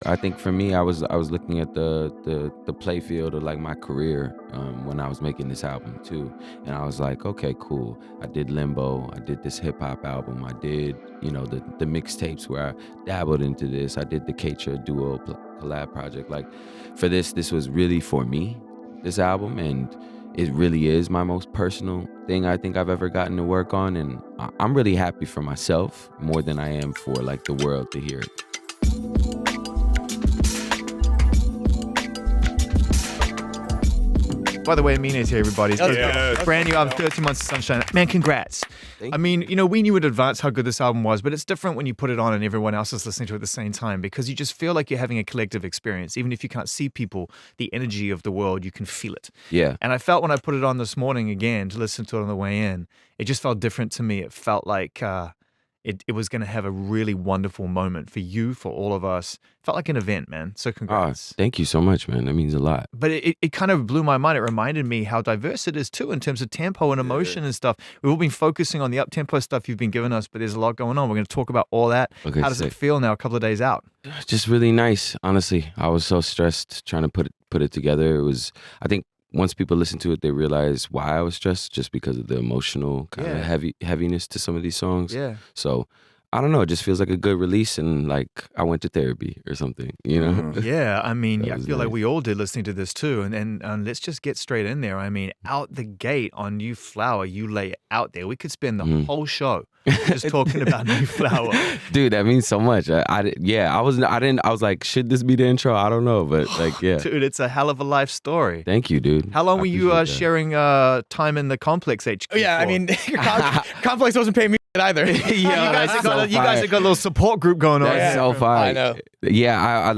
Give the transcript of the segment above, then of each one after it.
I think for me, I was looking at the play field of like my career when I was making this album too, and I was like, okay, cool. I did Limbo, I did this hip hop album, I did the mixtapes where I dabbled into this. I did the Keitra duo collab project. Like for this was really for me, this album, and it really is my most personal thing I think I've ever gotten to work on, and I'm really happy for myself more than I am for like the world to hear it. By the way, Aminé's here, everybody. It's Yeah. brand new album, 13 Months of Sunshine. Man, congrats. Thank I mean, we knew in advance how good this album was, but it's different when you put it on and everyone else is listening to it at the same time because you just feel like you're having a collective experience. Even if you can't see people, the energy of the world, you can feel it. Yeah. And I felt when I put it on this morning again to listen to it on the way in, it just felt different to me. It felt like it was going to have a really wonderful moment for you, for all of us. Felt like an event, man. So congrats. Thank you so much, man. That means a lot. But it kind of blew my mind. It reminded me how diverse it is too in terms of tempo and emotion and stuff. We've all been focusing on the up-tempo stuff you've been giving us, but there's a lot going on. We're going to talk about all that. Okay, How does it sick. feel now, a couple of days out? Just really nice, honestly. I was so stressed trying to put it together. It was, I think once people listen to it, they realize why I was stressed, just because of the emotional kind Yeah. of heaviness to some of these songs. Yeah. So I don't know. It just feels like a good release, and like I went to therapy or something. Yeah, I mean, That I was feel like nice. we all did listening to this too. And let's just get straight in there. I mean, out the gate on New Flower, you lay it out there. We could spend the whole show just talking about New Flower. Dude, that means so much. I was like, should this be the intro? I don't know, but like, yeah. Dude, it's a hell of a life story. Thank you, dude. How long I were you appreciate that. sharing time in the Complex HQ? Oh, yeah, I for? mean, Complex wasn't paying me either. you guys have got a little support group going on. That's Yeah. so fire. I know. Yeah,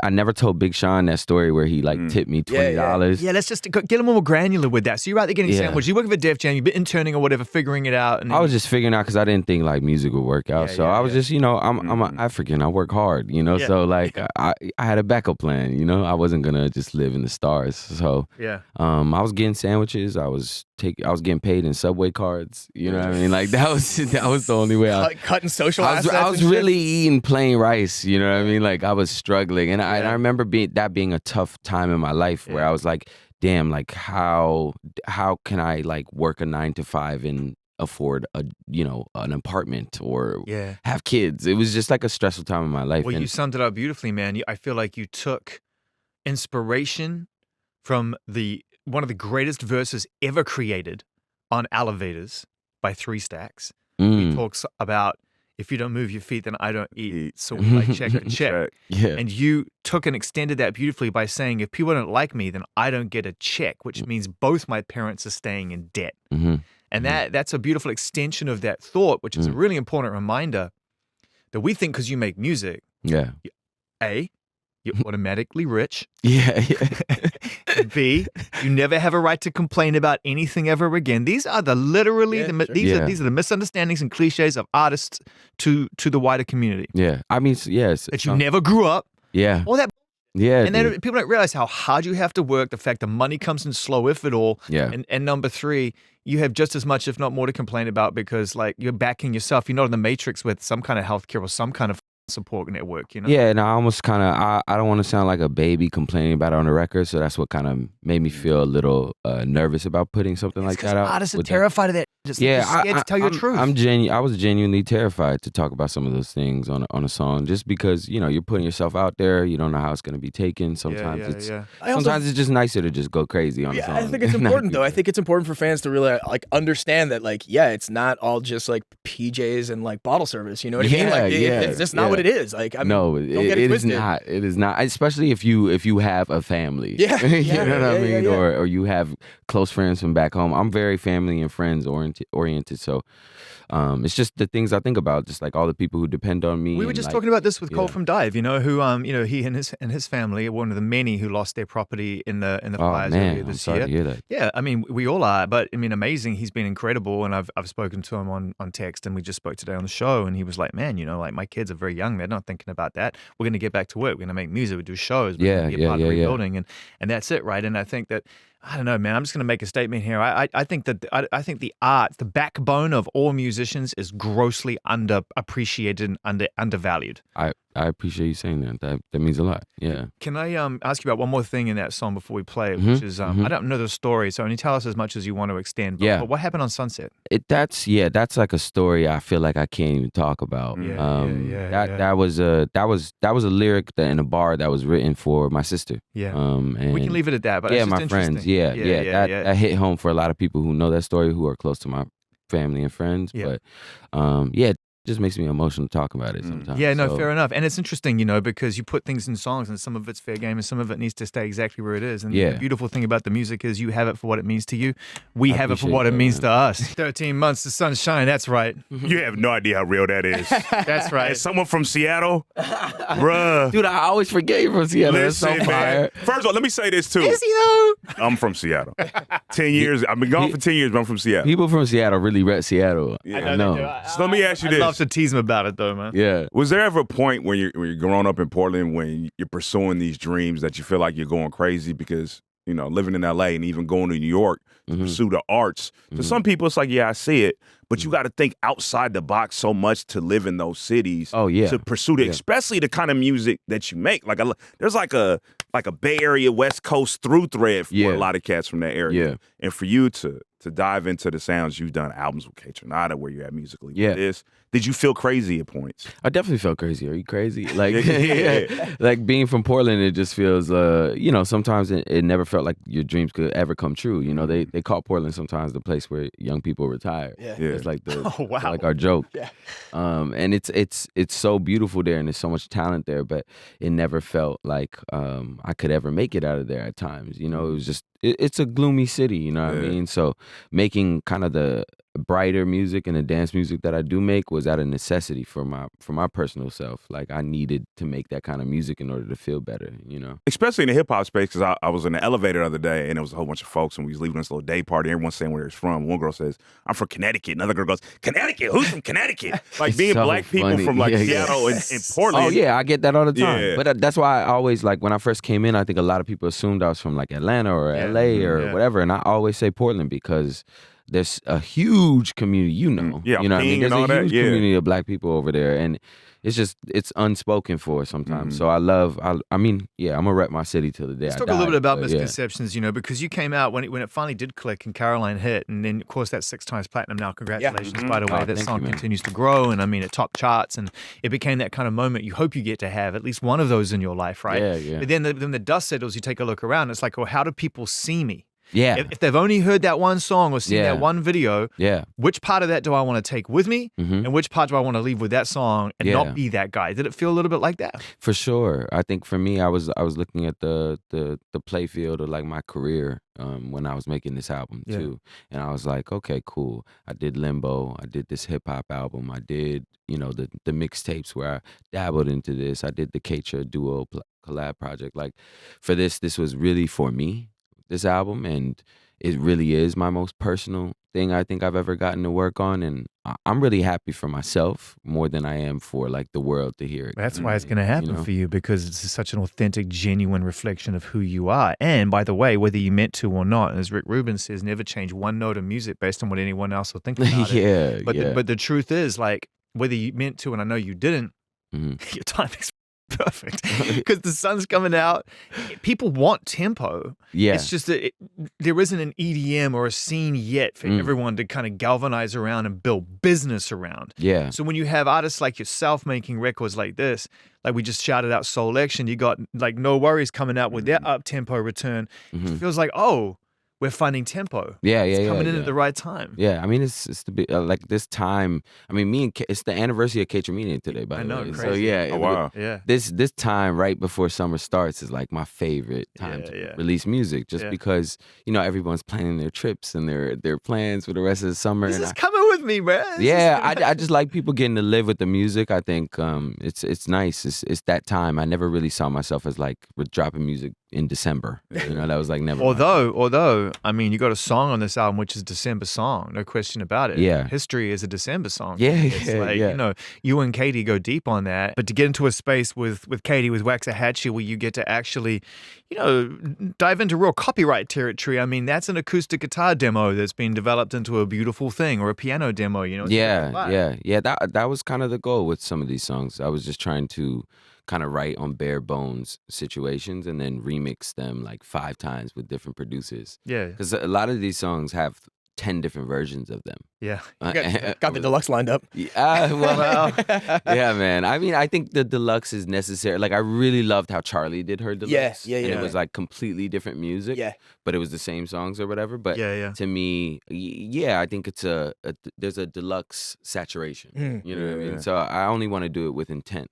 I never told Big Sean that story where he like tipped me $20. Yeah, let's just get a little more granular with that. So you're out there getting Yeah. sandwiches. You working for Def Jam. You've been interning or whatever, figuring it out. And I was just figuring out because I didn't think like music would work out. Yeah, So yeah, I was just, I'm an African. I work hard, Yeah. So like I had a backup plan. I wasn't gonna just live in the stars. So yeah. I was getting sandwiches. I was getting paid in Subway cards. You know what I mean? Like that was the only way I. Cutting social I assets. was and shit. really eating plain rice, you know what I mean? Like I was struggling, and I remember being a tough time in my life where I was like, damn, like how can I like work a 9 to 5 and afford an apartment or Yeah. have kids? It was just like a stressful time in my life. Well, and you summed it up beautifully, man. I feel like you took inspiration from one of the greatest verses ever created on Elevators by Three Stacks. He talks about, if you don't move your feet, then I don't eat. So we like check and check. yeah, And you took and extended that beautifully by saying, if people don't like me, then I don't get a check, which means both my parents are staying in debt. mm-hmm. And that's a beautiful extension of that thought, which is a really important reminder that we think because you make music, yeah, A, you're automatically rich. yeah. B, you never have a right to complain about anything ever again. These are these are the misunderstandings and cliches of artists to the wider community. Yeah. I mean, yes. That you never grew up. Yeah. All that. Yeah. And then people don't realize how hard you have to work, the fact that money comes in slow, if at all. Yeah. And number three, you have just as much, if not more, to complain about because like you're backing yourself. You're not in the matrix with some kind of healthcare or some kind of support network, Yeah, and I almost kind of, I don't want to sound like a baby complaining about it on the record, so that's what kind of made me feel a little nervous about putting something like that out. Artists are with that. terrified of that. Just scared to tell your truth. I was genuinely terrified to talk about some of those things on a song, just because you're putting yourself out there. You don't know how it's going to be taken. Sometimes it's just nicer to just go crazy on a song. I think it's important though. I think it's important for fans to really like understand that like it's not all just like PJs and like bottle service. You know what I mean? Like it's just not what it is. Like no, don't get it is twisted. not. It is not. Especially if you have a family. Yeah, you know what I mean, yeah. or you have close friends from back home. I'm very family and friends oriented. So it's just the things I think about, just like all the people who depend on me. We were just talking about this with Cole from Dive, who he and his family are one of the many who lost their property in the fires earlier this I'm sorry year. to hear that. Yeah, I mean we all are, but I mean amazing. He's been incredible, and I've spoken to him on text, and we just spoke today on the show, and he was like, man, like my kids are very young, they're not thinking about that. We're going to get back to work. We're going to make music. We do shows. We're going to be a part of rebuilding, and that's it, right? And I think that. I don't know, man. I'm just going to make a statement here. I think that I think the art, the backbone of all musicians, is grossly underappreciated and undervalued. I I appreciate you saying that. That means a lot. Yeah. Can I ask you about one more thing in that song before we play it, Mm-hmm. which is I don't know the story, so only tell us as much as you want to extend. But, Yeah. but what happened on Sunset? That's like a story I feel like I can't even talk about. That was a lyric in a bar that was written for my sister. Yeah. And We can leave it at that. But yeah, it's just my friends. interesting. That hit home for a lot of people who know that story, who are close to my family and friends. Yeah. But it just makes me emotional to talk about it sometimes. Yeah, no, So, fair enough. And it's interesting, because you put things in songs and some of it's fair game and some of it needs to stay exactly where it is. And the beautiful thing about the music is you have it for what it means to you. We have it for what it means to us. 13 months to sunshine, that's right. You have no idea how real that is. That's right. As someone from Seattle, bruh. dude, I always forget you're from Seattle. Listen, That's so fire. man. First of all, let me say this too. Is he though? I'm from Seattle. 10 years. I've been gone for 10 years, but I'm from Seattle. People from Seattle really rep Seattle. Yeah. I know. So let me ask you I'd this. love to tease him about it though, man. Yeah. Was there ever a point when you're growing up in Portland when you're pursuing these dreams that you feel like you're going crazy because, living in LA and even going to New York to pursue the arts? To some people, it's like, yeah, I see it, but you got to think outside the box so much to live in those cities. Oh, yeah. To pursue it, especially the kind of music that you make. Like, there's like a Bay Area, West Coast through thread for a lot of cats from that area. Yeah. And for you to dive into the sounds, you've done albums with K Tronada, where you're at musically with this. Did you feel crazy at points? I definitely felt crazy. Are you crazy? Like, Yeah. like being from Portland, it just feels, sometimes it never felt like your dreams could ever come true. They call Portland sometimes the place where young people retire. Yeah. It's like wow. like our joke. Yeah. And it's so beautiful there, and there's so much talent there, but it never felt like I could ever make it out of there at times. It was just it's a gloomy city. You know what I mean? So making kind of the brighter music and the dance music that I do make was out of necessity for my personal self. Like I needed to make that kind of music in order to feel better, Especially in the hip hop space, because I was in the elevator the other day and there was a whole bunch of folks and we was leaving this little day party. Everyone's saying where it's from. One girl says, "I'm from Connecticut." Another girl goes, "Connecticut? Who's from Connecticut?" Like being so black people funny. from like Yeah, Seattle and Portland. Oh yeah, I get that all the time. Yeah. But that's why I always, like, when I first came in, I think a lot of people assumed I was from like Atlanta or LA or whatever, and I always say Portland because there's a huge community, Yeah, you know what I mean? Ping There's and all a huge that, community of black people over there, and it's unspoken for sometimes. So I'm gonna rep my city till the day Let's I talk die. a little bit about but misconceptions, because you came out when it finally did click and Caroline hit, and then of course that's 6 times platinum now. Congratulations, by the way. Oh, That thank song you, man. continues to grow, and it topped charts, and it became that kind of moment you hope you get to have at least one of those in your life, right? Yeah. But then the dust settles, you take a look around, it's like, well, how do people see me? Yeah. If they've only heard that one song or seen that one video, Yeah. which part of that do I want to take with me, and which part do I want to leave with that song and Yeah. not be that guy? Did it feel a little bit like that? For sure. I think for me, I was looking at the play field of like my career when I was making this album too, and I was like, okay, cool. I did Limbo. I did this hip hop album. I did the mixtapes where I dabbled into this. I did the K-Tra duo collab project. Like for this was really for me, this album, and it really is my most personal thing I think I've ever gotten to work on, and I'm really happy for myself more than I am for like the world to hear it. That's why it's going to happen for you, because it's such an authentic, genuine reflection of who you are. And by the way, whether you meant to or not, as Rick Rubin says, never change one note of music based on what anyone else will think about it. But the truth is, like, whether you meant to, and I know you didn't, your timing's perfect because the sun's coming out. People want tempo. Yeah. It's just that there isn't an EDM or a scene yet for everyone to kind of galvanize around and build business around. Yeah. So when you have artists like yourself making records like this, like we just shouted out Soul Action, you got like No Worries coming out with their up-tempo return. It feels like, oh, we're finding tempo. It's coming in at the right time. Yeah, I mean, it's the like this time. I mean, it's the anniversary of K-Tra today, by the way. Crazy. So yeah, Oh, wow. Yeah. This time right before summer starts is like my favorite time to release music, just because everyone's planning their trips and their plans for the rest of the summer. This and is coming with me, man. I just like people getting to live with the music. I think it's nice. It's that time. I never really saw myself as like dropping music in December. That was like never. Although, I mean, you got a song on this album which is a December song, no question about it. Yeah. History is a December song. Yeah, it's like, yeah. You and Katie go deep on that, but to get into a space with Katie, with Waxahachie, where you get to actually, dive into real copyright territory. I mean, that's an acoustic guitar demo that's been developed into a beautiful thing, or a piano demo. Yeah. That was kind of the goal with some of these songs. I was just trying to kind of write on bare bones situations and then remix them like 5 times with different producers. Yeah. Because a lot of these songs have 10 different versions of them. Yeah. Got the deluxe lined up. Well, yeah, man. I mean, I think the deluxe is necessary. Like, I really loved how Charlie did her deluxe. Yeah. And it was like completely different music. Yeah. But it was the same songs or whatever. But to me, I think it's there's a deluxe saturation. You know what I mean? So I only want to do it with intent,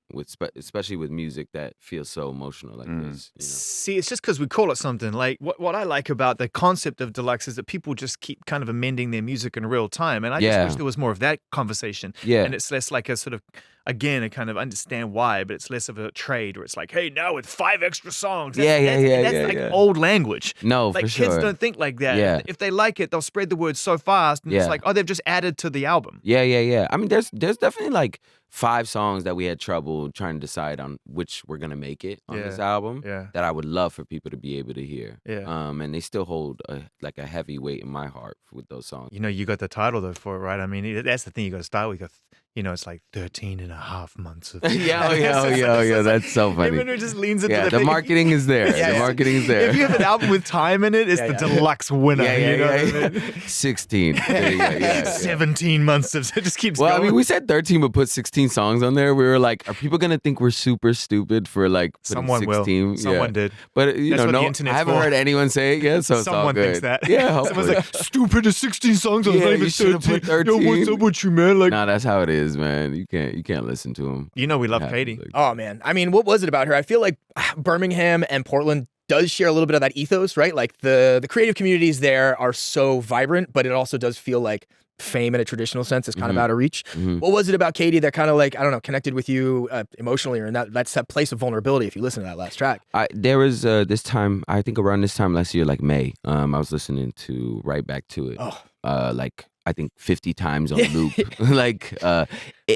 especially with music that feels so emotional like this. See, it's just because we call it something. Like, what I like about the concept of deluxe is that people just keep kind of amending their music in real time. And I just wish there was more of that conversation. Yeah. And it's less like a sort of, again, I kind of understand why, but it's less of a trade where it's like, hey, now with 5 extra songs. That's old language. No, like, for sure. Kids don't think like that. Yeah. If they like it, they'll spread the word so fast. And it's like, oh, they've just added to the album. Yeah. I mean, there's definitely like 5 songs that we had trouble trying to decide on which we're gonna make it on this album that I would love for people to be able to hear. And they still hold a heavy weight in my heart with those songs. You got the title though for it, right? I mean, that's the thing you got to start with. It's like 13 and a half months of yeah, that's so funny. Everyone just leans into the marketing is there. The marketing is there. If you have an album with time in it, it's the deluxe winner. Yeah. 16. There you go, 17 months of it just keeps going. Well, I mean, we said 13 but put 16 songs on there. We were like, are people gonna think we're super stupid for like putting Someone 16? will. Someone did. But I haven't heard anyone say it yet, so it's all Someone good. thinks that. Yeah, hopefully. Someone's like, stupid, there's 16 songs on you should have put 13. Yo, what's up with you, man? Like, nah, that's how it is, man. You can't listen to them. we love Katie. Oh man, I mean, what was it about her? I feel like Birmingham and Portland does share a little bit of that ethos, right? Like the creative communities there are so vibrant, but it also does feel like fame in a traditional sense is kind of out of reach. What was it about Katie that kind of like, I don't know, connected with you emotionally, or in that's that place of vulnerability if you listen to that last track? There was this time, I think around this time last year, like May, I was listening to Right Back to It. Like I think 50 times on loop, like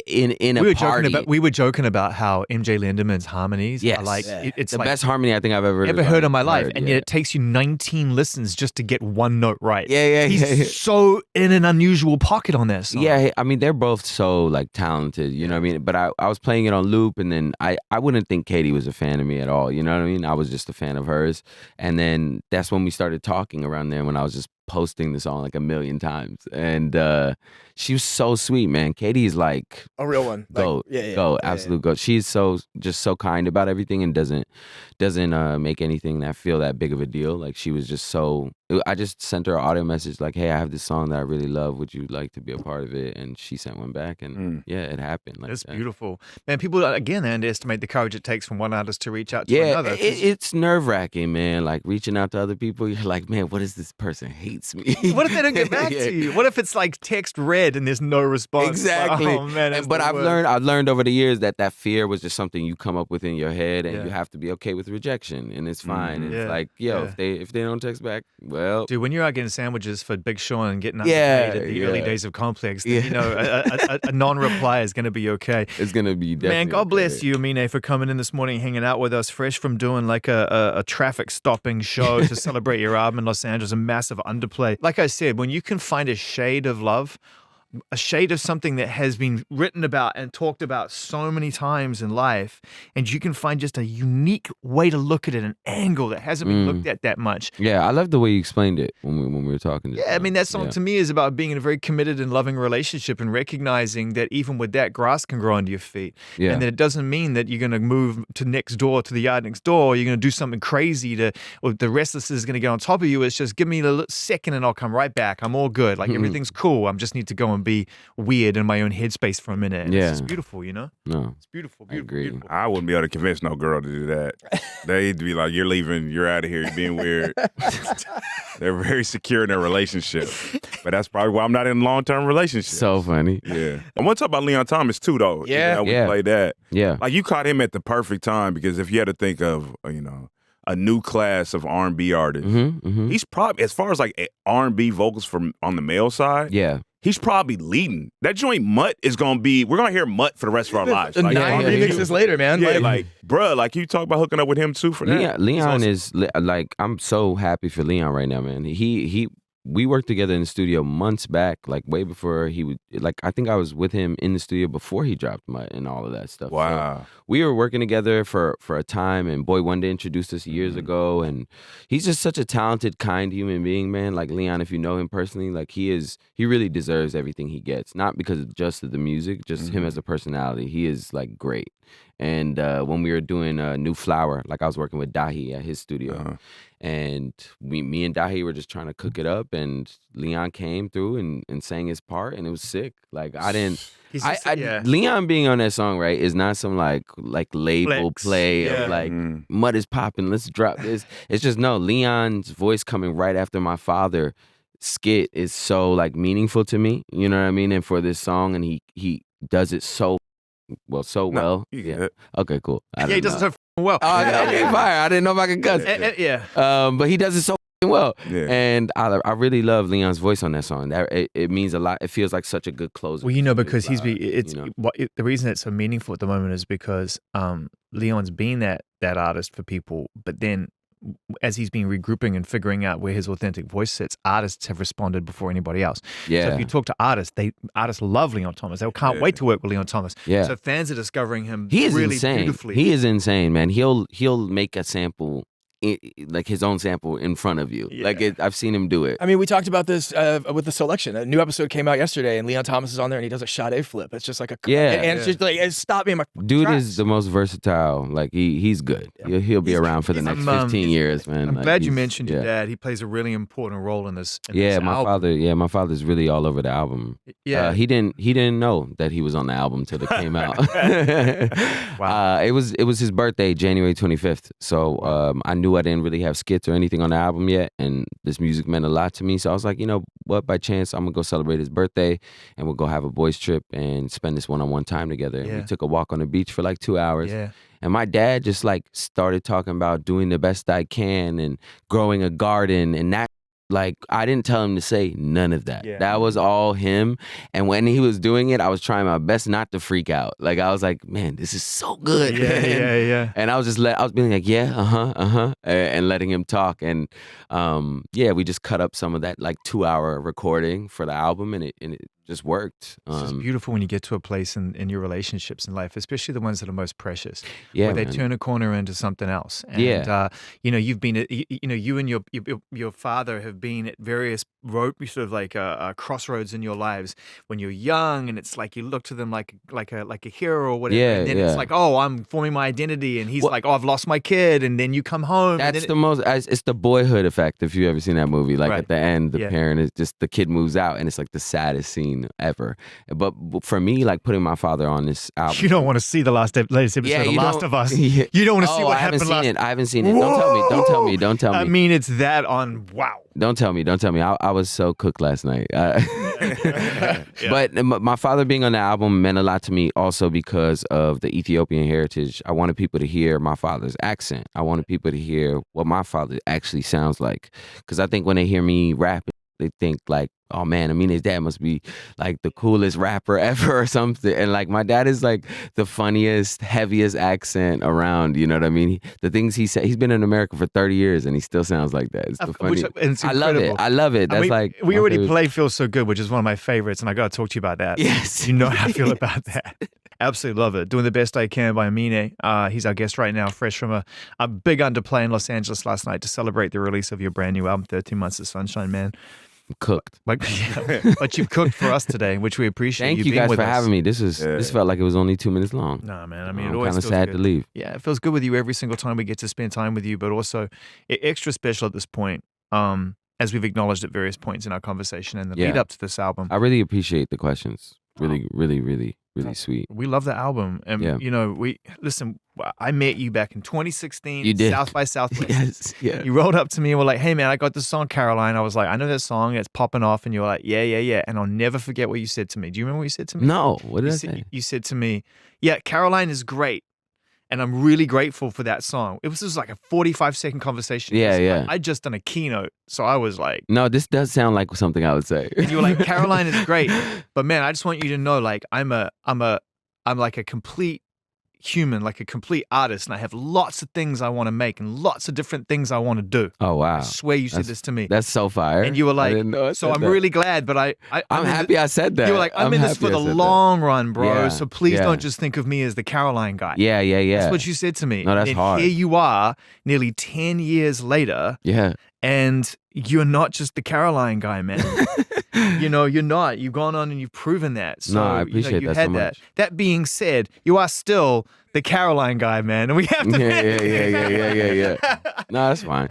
in a party. We were joking about how MJ Lindeman's harmonies are like it's the like best harmony I think I've ever heard in my life, and yet it takes you 19 listens just to get one note right. He's so in an unusual pocket on this song. Yeah, I mean they're both so like talented, you know what I mean? But I was playing it on loop, and then I wouldn't think Katie was a fan of me at all, you know what I mean? I was just a fan of hers, and then that's when we started talking around there when I was just posting the song like a million times, and she was so sweet, man. Katie is like a real one. Goat, absolute goat. She's so kind about everything and doesn't make anything that feel that big of a deal. Like she was just so. I just sent her an audio message like, "Hey, I have this song that I really love. Would you like to be a part of it?" And she sent one back, and it happened. Like it's beautiful, man. People again underestimate the courage it takes from one artist to reach out to another. It's nerve-wracking, man. Like reaching out to other people, you're like, man, what is this person hates me? What if they don't get back to you? What if it's like text read and there's no response? Exactly. Like, oh man, but I've learned over the years that fear was just something you come up with in your head, and you have to be okay with rejection, and it's fine. And it's like, if they don't text back, well, dude, when you're out getting sandwiches for Big Sean and getting underpaid at the early days of Complex, then, a non-reply is going to be okay. It's going to be definitely man. God bless you, Aminé, for coming in this morning, hanging out with us, fresh from doing like a traffic stopping show to celebrate your album in Los Angeles, a massive underplay. Like I said, when you can find a shade of love, a shade of something that has been written about and talked about so many times in life, and you can find just a unique way to look at it, an angle that hasn't been looked at that much. Yeah, I love the way you explained it when we were talking. Yeah, I mean, that song to me is about being in a very committed and loving relationship and recognizing that even with that, grass can grow under your feet. Yeah. And that it doesn't mean that you're going to move to next door, to the yard next door, or you're going to do something crazy or the restlessness is going to get on top of you. It's just give me a second and I'll come right back. I'm all good. Like everything's cool. I just need to go and be weird in my own headspace for a minute. And it's just beautiful, you know? No. It's beautiful, beautiful. I wouldn't be able to convince no girl to do that. They'd be like, you're leaving, you're out of here, you're being weird. They're very secure in their relationship. But that's probably why I'm not in a long-term relationship. So funny. Yeah. I want to talk about Leon Thomas too, though. Yeah. We played that. Yeah. Like you caught him at the perfect time, because if you had to think of, a new class of R&B artists. He's probably, as far as like R&B vocals from on the male side, Yeah. he's probably leading. That joint Mutt is gonna be. We're gonna hear Mutt for the rest of our lives. Like, 9 remixes later, man. Yeah, like, bruh, like you talk about hooking up with him too for that. Leon awesome. is like, I'm so happy for Leon right now, man. We worked together in the studio months back, like way before he would. Like, I think I was with him in the studio before he dropped Mutt and all of that stuff. Wow. So we were working together for a time, and Boy Wonder introduced us years ago, and he's just such a talented, kind human being, man. Like Leon, if you know him personally, like he really deserves everything he gets. Not because of just of the music, just him as a personality. He is like great. And when we were doing New Flower, like I was working with Dahi at his studio, and me and Dahi were just trying to cook it up, and Leon came through and sang his part, and it was sick. Like I didn't. Leon being on that song, right, is not some like label Flex. play Yeah. of like Mud is popping, let's drop this. It's just no, Leon's voice coming right after my father skit is so like meaningful to me. You know what I mean? And for this song, and he does it so well. Yeah. Okay, cool. He does it so f***ing well. Oh, okay, fire. I didn't know if I could cuss. Yeah. But he does it so f***ing well. Yeah. And I really love Leon's voice on that song. That it means a lot. It feels like such a good closer. Well, you know, to because his he's live, you know? the reason it's so meaningful at the moment is because Leon's been that artist for people, but then as he's been regrouping and figuring out where his authentic voice sits, artists have responded before anybody else. Yeah. So if you talk to artists, artists love Leon Thomas. They can't wait to work with Leon Thomas. Yeah. So fans are discovering him He is really insane. beautifully. He is insane, man. He'll make a sample, like his own sample in front of you. Yeah. Like I've seen him do it. I mean, we talked about this with the selection. A new episode came out yesterday, and Leon Thomas is on there, and he does a Sade flip. It's just like a and it's just like it stopped me in my Dude tracks. is the most versatile. Like he's good. He'll be around for the next 15 years, man. I'm Like, glad you he's- mentioned your yeah. dad. He plays a really important role in this. Yeah, this my album. father. Yeah, my father's really all over the album. Yeah. He didn't know that he was on the album till it came out. Wow. It was his birthday, January 25th. So I knew I didn't really have skits or anything on the album yet, and this music meant a lot to me. So I was like, you know what? By chance, I'm gonna go celebrate his birthday, and we'll go have a boys trip and spend this one-on-one time together. And Yeah. we took a walk on the beach for like 2 hours. Yeah. And my dad just like started talking about doing the best I can and growing a garden and that. Like, I didn't tell him to say none of that. Yeah. That was all him. And when he was doing it, I was trying my best not to freak out. Like, I was like, man, this is so good. Yeah. And I was being like, yeah, and letting him talk. And we just cut up some of that like 2-hour recording for the album, and it just worked. It's just beautiful when you get to a place in your relationships in life, especially the ones that are most precious, Yeah, where they man. turn a corner into something else. And, you know, you've been, you and your father have been at various sort of like crossroads in your lives when you're young, and it's like you look to them like a hero or whatever, and then it's like, oh, I'm forming my identity, and he's like, oh, I've lost my kid, and then you come home. That's it's the Boyhood effect, if you've ever seen that movie. Like Right. at the end, the Yeah. parent is just, the kid moves out, and it's like the saddest scene ever. But for me, like putting my father on this album. You don't want to see the latest episode Yeah, of The you Last don't- of Us. Yeah. You don't want to see Oh, what I haven't happened seen last. it. I haven't seen it. Don't tell me. I mean, it's that on. Wow. Don't tell me. I was so cooked last night. But my father being on the album meant a lot to me also because of the Ethiopian heritage. I wanted people to hear my father's accent. I wanted people to hear what my father actually sounds like. Because I think when they hear me rap, they think like, oh man, Aminé's dad must be like the coolest rapper ever or something. And like my dad is like the funniest, heaviest accent around. You know what I mean? The things he said, he's been in America for 30 years and he still sounds like that. It's the Which- funny. and it's I love it. incredible. I love it. That's we, like we my already favorite- played "Feels So Good," which is one of my favorites, and I got to talk to you about that. Yes. You know how I feel about that. Absolutely love it. Doing the Best I Can by Aminé. He's our guest right now, fresh from a big underplay in Los Angeles last night to celebrate the release of your brand new album, 13 Months of Sunshine, man. Cooked. Like, but you've cooked for us today, which we appreciate. Thank you being guys with for us. having me. This felt like it was only 2 minutes long. No, man. I mean, it I'm always kind of feels sad good. to leave. Yeah, it feels good with you every single time we get to spend time with you, but also extra special at this point, as we've acknowledged at various points in our conversation and the lead Yeah. up to this album. I really appreciate the questions. Really sweet. We love the album, and Yeah. you know, I met you back in 2016. You did. South by Southwest. Yes. Yeah. You rolled up to me and were like, "Hey, man, I got this song, Caroline." I was like, "I know that song. It's popping off," and you were like, "Yeah." And I'll never forget what you said to me. Do you remember what you said to me? No. What did You I said, say? you said to me, "Yeah, Caroline is great." And I'm really grateful for that song. It was just like a 45-second conversation. Yeah, Like, yeah. I'd just done a keynote, so I was like, No, this does sound like something I would say. and you were like, Caroline is great, but man, I just want you to know, like, I'm like a complete human, like a complete artist, and I have lots of things I want to make and lots of different things I want to do. Oh wow! I swear you said this to me. That's so fire. And you were I like, didn't know I so said I'm that. really glad, but I'm I'm happy I said that. You were like, I'm in this for happy I the said that. long run, bro. Yeah, So please yeah. don't just think of me as the Caroline guy. Yeah. That's what you said to me. No, that's and hard. Here you are, nearly 10 years later, Yeah. and you're not just the Caroline guy, man. You're not. You've gone on and you've proven that. So, No, I appreciate you that had so that. much. That being said, you are still the Caroline guy, man, and we have to. Yeah. No, that's fine.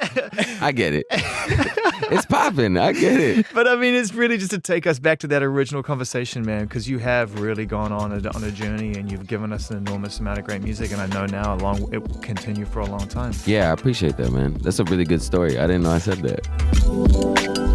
I get it. It's popping. I get it. But I mean, it's really just to take us back to that original conversation, man, because you have really gone on a journey and you've given us an enormous amount of great music, and I know now it will continue for a long time. Yeah, I appreciate that, man. That's a really good story. I didn't know I said that.